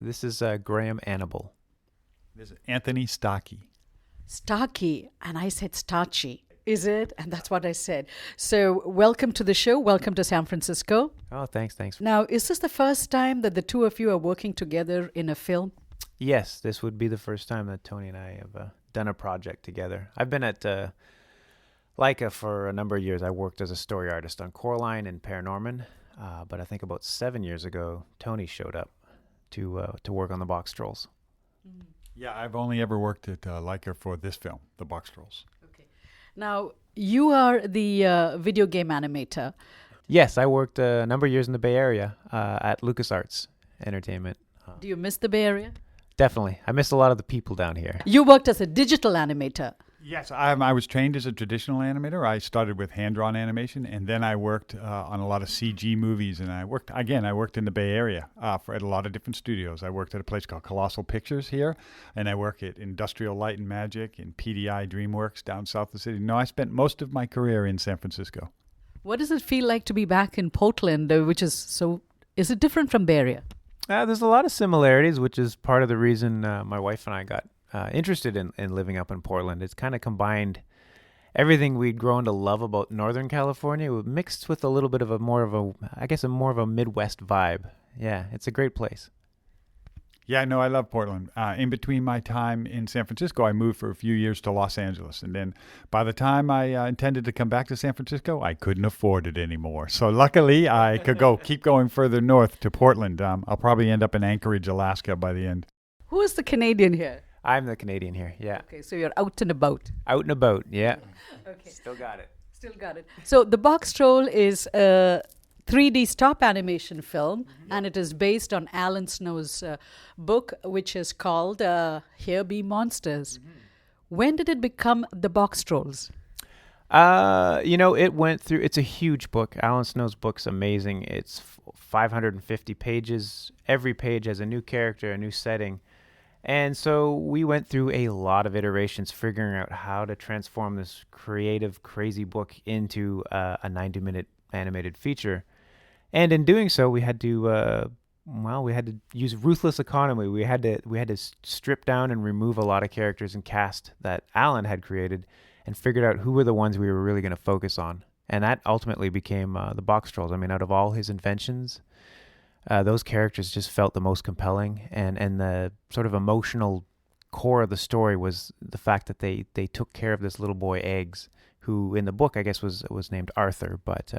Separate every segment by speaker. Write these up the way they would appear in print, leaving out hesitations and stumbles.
Speaker 1: This is Graham Annable.
Speaker 2: This is Anthony Stacchi.
Speaker 3: STACHI, and I said STACHI. Is it? And that's what I said. So welcome to the show. Welcome to San Francisco.
Speaker 1: Oh, thanks.
Speaker 3: Now, is this the first time that the two of you are working together in a film?
Speaker 1: Yes, this would be the first time that Tony and I have done a project together. I've been at Laika for a number of years. I worked as a story artist on Coraline and Paranorman, but I think about 7 years ago, Tony showed up to work on the Boxtrolls.
Speaker 2: Yeah, I've only ever worked at Laika for this film, the Boxtrolls.
Speaker 3: Okay. Now, you are the video game animator.
Speaker 1: Yes, I worked a number of years in the Bay Area at LucasArts Entertainment.
Speaker 3: Do you miss the Bay Area?
Speaker 1: Definitely. I miss a lot of the people down here.
Speaker 3: You worked as a digital animator.
Speaker 2: Yes, I was trained as a traditional animator. I started with hand-drawn animation, and then I worked on a lot of CG movies. And I worked in the Bay Area at a lot of different studios. I worked at a place called Colossal Pictures here, and I work at Industrial Light and Magic and PDI DreamWorks down south of the city. No, I spent most of my career in San Francisco.
Speaker 3: What does it feel like to be back in Portland, is it different from Bay Area?
Speaker 1: There's a lot of similarities, which is part of the reason my wife and I got interested in living up in Portland. It's kind of combined everything we'd grown to love about Northern California mixed with a little bit of a more of a Midwest vibe. Yeah, it's a great place.
Speaker 2: Yeah, no, I love Portland. In between my time in San Francisco, I moved for a few years to Los Angeles. And then by the time I intended to come back to San Francisco, I couldn't afford it anymore. So luckily, I could keep going further north to Portland. I'll probably end up in Anchorage, Alaska by the end.
Speaker 3: Who is the Canadian here?
Speaker 1: I'm the Canadian here, yeah.
Speaker 3: Okay, so you're out and about.
Speaker 1: Out and about, yeah.
Speaker 3: Okay.
Speaker 1: Still got it.
Speaker 3: So the Boxtroll is a 3D stop animation film, and it is based on Alan Snow's book, which is called Here Be Monsters. When did it become the Boxtrolls?
Speaker 1: It went through, it's a huge book. Alan Snow's book's amazing. It's 550 pages. Every page has a new character, a new setting. And so we went through a lot of iterations figuring out how to transform this creative, crazy book into a 90-minute animated feature. And in doing so, we had to use ruthless economy. We had to strip down and remove a lot of characters and cast that Alan had created and figured out who were the ones we were really going to focus on. And that ultimately became the Boxtrolls. I mean, out of all his inventions, those characters just felt the most compelling, and the sort of emotional core of the story was the fact that they took care of this little boy, Eggs, who in the book I guess was named Arthur. But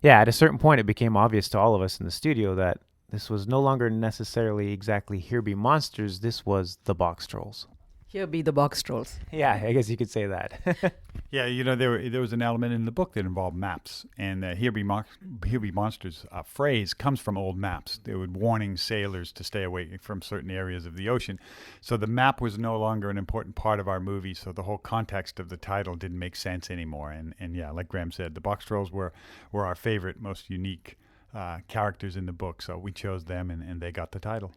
Speaker 1: at a certain point it became obvious to all of us in the studio that this was no longer necessarily exactly Here Be Monsters, this was the Boxtrolls.
Speaker 3: Here be the Boxtrolls.
Speaker 1: Yeah, I guess you could say that.
Speaker 2: Yeah, there was an element in the book that involved maps, and Here Be Monsters phrase comes from old maps. They were warning sailors to stay away from certain areas of the ocean. So the map was no longer an important part of our movie, so the whole context of the title didn't make sense anymore. And yeah, like Graham said, the Boxtrolls were our favorite, most unique characters in the book, so we chose them, and they got the title.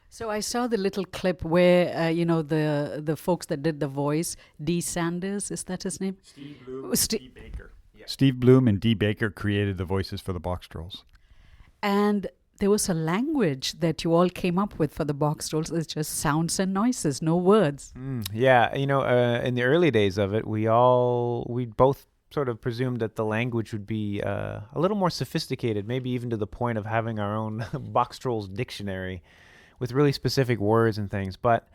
Speaker 3: So I saw the little clip where, the folks that did the voice, Dee Sanders, is that his name?
Speaker 2: Steve Bloom and Dee Baker. Yeah. Steve Bloom and Dee Baker created the voices for the Boxtrolls.
Speaker 3: And there was a language that you all came up with for the Boxtrolls. It's just sounds and noises, no words.
Speaker 1: Yeah, in the early days of it, we both sort of presumed that the language would be a little more sophisticated, maybe even to the point of having our own Boxtrolls dictionary with really specific words and things. But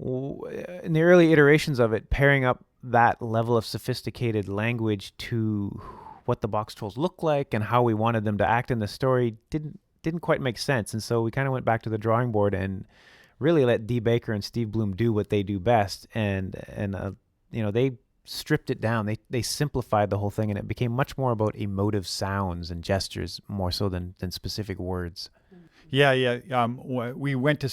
Speaker 1: in the early iterations of it, pairing up that level of sophisticated language to what the Boxtrolls look like and how we wanted them to act in the story didn't quite make sense. And so we kind of went back to the drawing board and really let Dee Baker and Steve Bloom do what they do best. And they stripped it down. They simplified the whole thing, and it became much more about emotive sounds and gestures more so than specific words.
Speaker 2: Yeah. We went to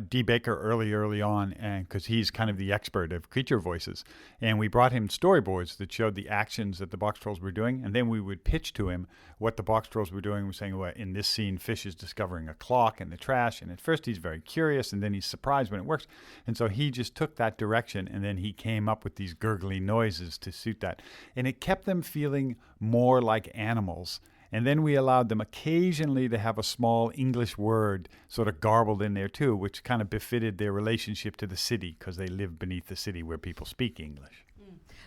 Speaker 2: Dee Baker early on, and because he's kind of the expert of creature voices, and we brought him storyboards that showed the actions that the Boxtrolls were doing, and then we would pitch to him what the Boxtrolls were doing. We're saying, well, in this scene, Fish is discovering a clock in the trash, and at first he's very curious, and then he's surprised when it works, and so he just took that direction, and then he came up with these gurgly noises to suit that, and it kept them feeling more like animals. And then we allowed them occasionally to have a small English word sort of garbled in there too, which kind of befitted their relationship to the city because they live beneath the city where people speak English.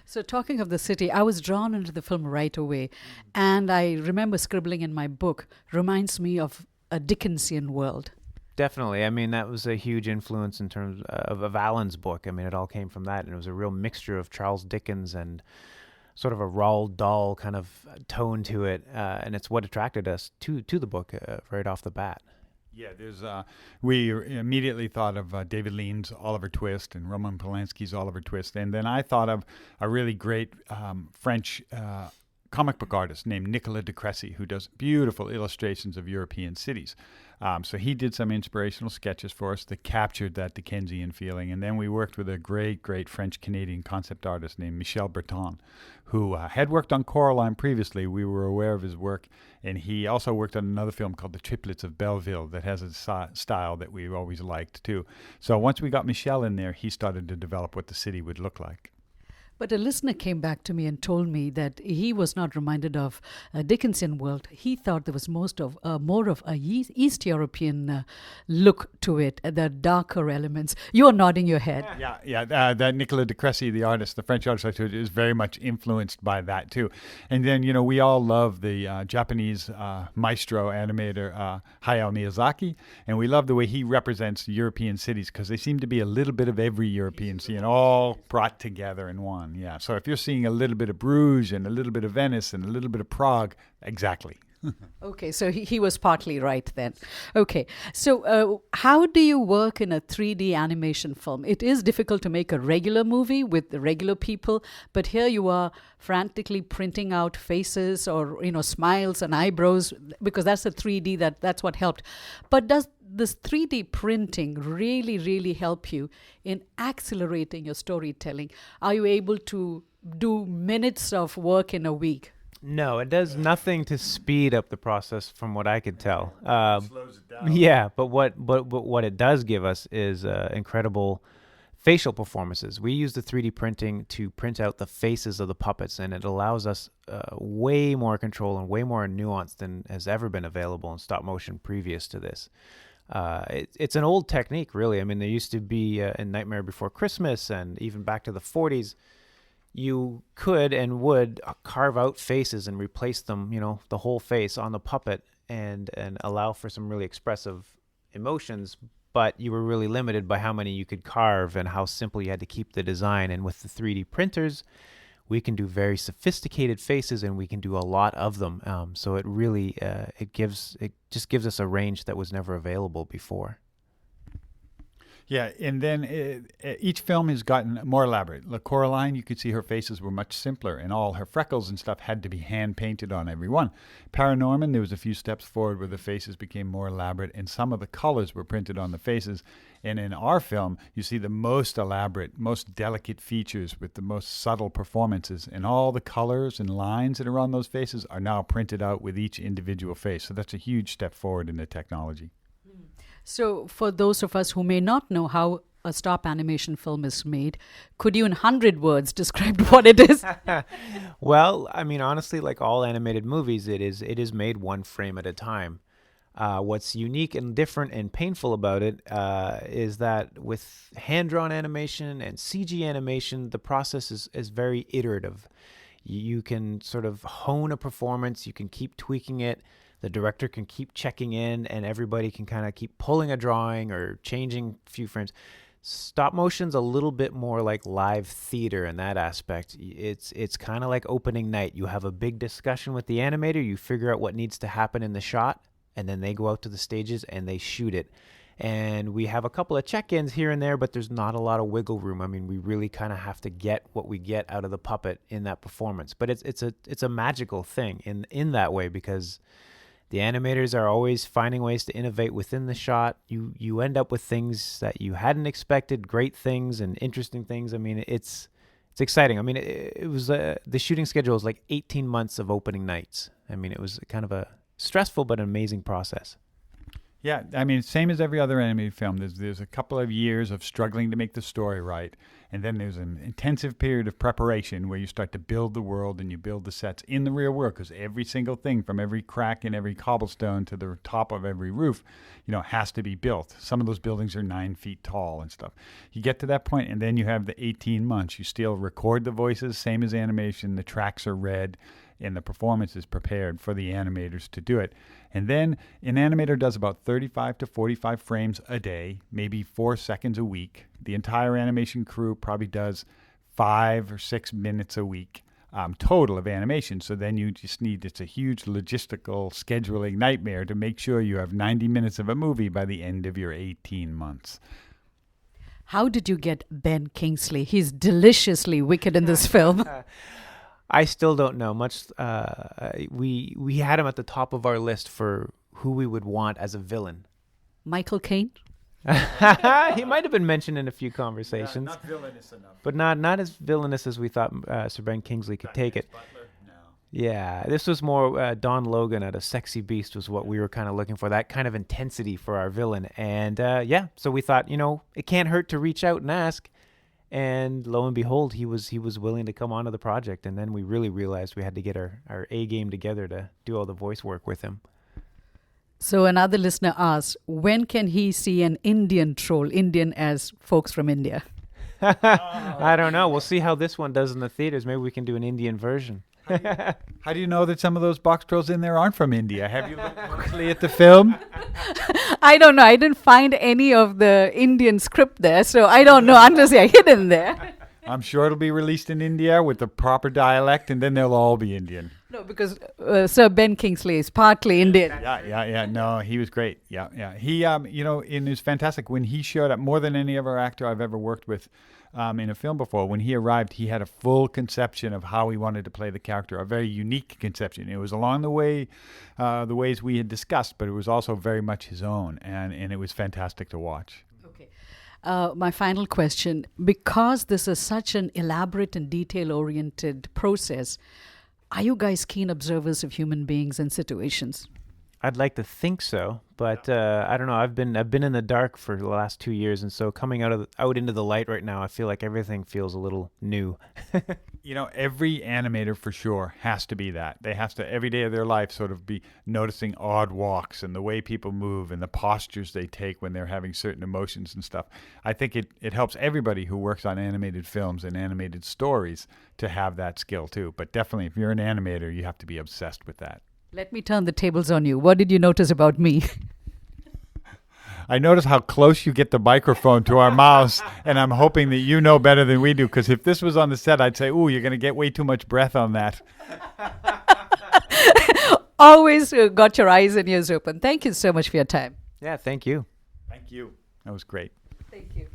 Speaker 3: So talking of the city, I was drawn into the film right away. And I remember scribbling in my book, reminds me of a Dickensian world.
Speaker 1: Definitely. I mean, that was a huge influence in terms of Alan's book. I mean, it all came from that. And it was a real mixture of Charles Dickens and sort of a Roald Dahl kind of tone to it. And it's what attracted us to the book right off the bat.
Speaker 2: Yeah, we immediately thought of David Lean's Oliver Twist and Roman Polanski's Oliver Twist. And then I thought of a really great French comic book artist named Nicolas de Cressy, who does beautiful illustrations of European cities. So he did some inspirational sketches for us that captured that Dickensian feeling. And then we worked with a great French-Canadian concept artist named Michel Breton, who had worked on Coraline previously. We were aware of his work. And he also worked on another film called The Triplets of Belleville that has a style that we've always liked, too. So once we got Michel in there, he started to develop what the city would look like.
Speaker 3: But a listener came back to me and told me that he was not reminded of a Dickensian world. He thought there was more of a East European look to it, the darker elements. You are nodding your head.
Speaker 2: Yeah. That Nicolas de Cressy, the artist, the French artist, is very much influenced by that too. And then we all love the Japanese maestro animator Hayao Miyazaki, and we love the way he represents European cities because they seem to be a little bit of every European city and all brought together in one. Yeah, so if you're seeing a little bit of Bruges and a little bit of Venice and a little bit of Prague, exactly.
Speaker 3: Okay, so he was partly right then. Okay, so how do you work in a 3D animation film? It is difficult to make a regular movie with the regular people, but here you are frantically printing out faces or smiles and eyebrows because that's the 3D that's what helped. But does this 3D printing really help you in accelerating your storytelling? Are you able to do minutes of work in a week?
Speaker 1: No, it does nothing to speed up the process from what I could tell.
Speaker 2: Slows it down.
Speaker 1: Yeah, but what it does give us is incredible facial performances. We use the 3D printing to print out the faces of the puppets, and it allows us way more control and way more nuance than has ever been available in stop motion previous to this. It's an old technique, really. I mean, there used to be in Nightmare Before Christmas and even back to the 40s, you could and would carve out faces and replace them, the whole face on the puppet and allow for some really expressive emotions, but you were really limited by how many you could carve and how simple you had to keep the design. And with the 3D printers, we can do very sophisticated faces and we can do a lot of them. So it really, it just gives us a range that was never available before.
Speaker 2: Yeah, and then each film has gotten more elaborate. Like Coraline, you could see her faces were much simpler, and all her freckles and stuff had to be hand-painted on every one. Paranorman, there was a few steps forward where the faces became more elaborate, and some of the colors were printed on the faces. And in our film, you see the most elaborate, most delicate features with the most subtle performances, and all the colors and lines that are on those faces are now printed out with each individual face. So that's a huge step forward in the technology.
Speaker 3: So for those of us who may not know how a stop animation film is made, could you in 100 words describe what it is?
Speaker 1: Well, I mean, honestly, like all animated movies, it is made one frame at a time. What's unique and different and painful about it is that with hand-drawn animation and CG animation, the process is very iterative. You can sort of hone a performance, you can keep tweaking it. The director can keep checking in and everybody can kind of keep pulling a drawing or changing a few frames. Stop motion's a little bit more like live theater in that aspect. It's kind of like opening night. You have a big discussion with the animator, you figure out what needs to happen in the shot, and then they go out to the stages and they shoot it. And we have a couple of check-ins here and there, but there's not a lot of wiggle room. I mean, we really kind of have to get what we get out of the puppet in that performance. But it's a magical thing in that way because the animators are always finding ways to innovate within the shot. You end up with things that you hadn't expected, great things and interesting things. I mean, it's exciting. I mean, it was the shooting schedule was like 18 months of opening nights. I mean, it was kind of a stressful but amazing process.
Speaker 2: Yeah, I mean, same as every other animated film. There's a couple of years of struggling to make the story right, and then there's an intensive period of preparation where you start to build the world and you build the sets in the real world, because every single thing, from every crack in every cobblestone to the top of every roof, has to be built. Some of those buildings are 9 feet tall and stuff. You get to that point, and then you have the 18 months. You still record the voices, same as animation. The tracks are read, and the performance is prepared for the animators to do it. And then an animator does about 35 to 45 frames a day, maybe 4 seconds a week. The entire animation crew probably does 5 or 6 minutes a week total of animation. So then you just it's a huge logistical scheduling nightmare to make sure you have 90 minutes of a movie by the end of your 18 months.
Speaker 3: How did you get Ben Kingsley? He's deliciously wicked in this film.
Speaker 1: I still don't know much. We had him at the top of our list for who we would want as a villain.
Speaker 3: Michael Caine?
Speaker 1: He might have been mentioned in a few conversations.
Speaker 2: Not villainous enough.
Speaker 1: But not as villainous as we thought Sir Ben Kingsley could take it.
Speaker 2: Butler? No.
Speaker 1: Yeah, this was more Don Logan at a sexy beast was what we were kind of looking for, that kind of intensity for our villain. And so we thought, it can't hurt to reach out and ask. And lo and behold, he was willing to come onto the project. And then we really realized we had to get our A game together to do all the voice work with him.
Speaker 3: So another listener asked, when can he see an Indian troll? Indian as folks from India.
Speaker 1: I don't know. We'll see how this one does in the theaters. Maybe we can do an Indian version.
Speaker 2: How do you know that some of those Boxtrolls in there aren't from India? Have you looked closely at the film?
Speaker 3: I don't know. I didn't find any of the Indian script there, so I don't know unless they're hidden there.
Speaker 2: I'm sure it'll be released in India with the proper dialect, and then they'll all be Indian.
Speaker 3: No, because Sir Ben Kingsley is partly Indian.
Speaker 2: Yeah. No, he was great. Yeah. He, it was fantastic when he showed up. More than any other actor I've ever worked with in a film before. When he arrived, he had a full conception of how he wanted to play the character, a very unique conception. It was along the ways we had discussed, but it was also very much his own, and it was fantastic to watch.
Speaker 3: Okay. My final question, because this is such an elaborate and detail-oriented process, are you guys keen observers of human beings and situations?
Speaker 1: I'd like to think so, but I don't know. I've been in the dark for the last 2 years, and so coming out into the light right now, I feel like everything feels a little new.
Speaker 2: Every animator for sure has to be that. They have to every day of their life sort of be noticing odd walks and the way people move and the postures they take when they're having certain emotions and stuff. I think it helps everybody who works on animated films and animated stories to have that skill too. But definitely, if you're an animator, you have to be obsessed with that.
Speaker 3: Let me turn the tables on you. What did you notice about me?
Speaker 2: I notice how close you get the microphone to our mouths, and I'm hoping that you know better than we do, because if this was on the set, I'd say, ooh, you're going to get way too much breath on that.
Speaker 3: Always got your eyes and ears open. Thank you so much for your time.
Speaker 1: Yeah, thank you.
Speaker 2: Thank you. That was great.
Speaker 3: Thank you.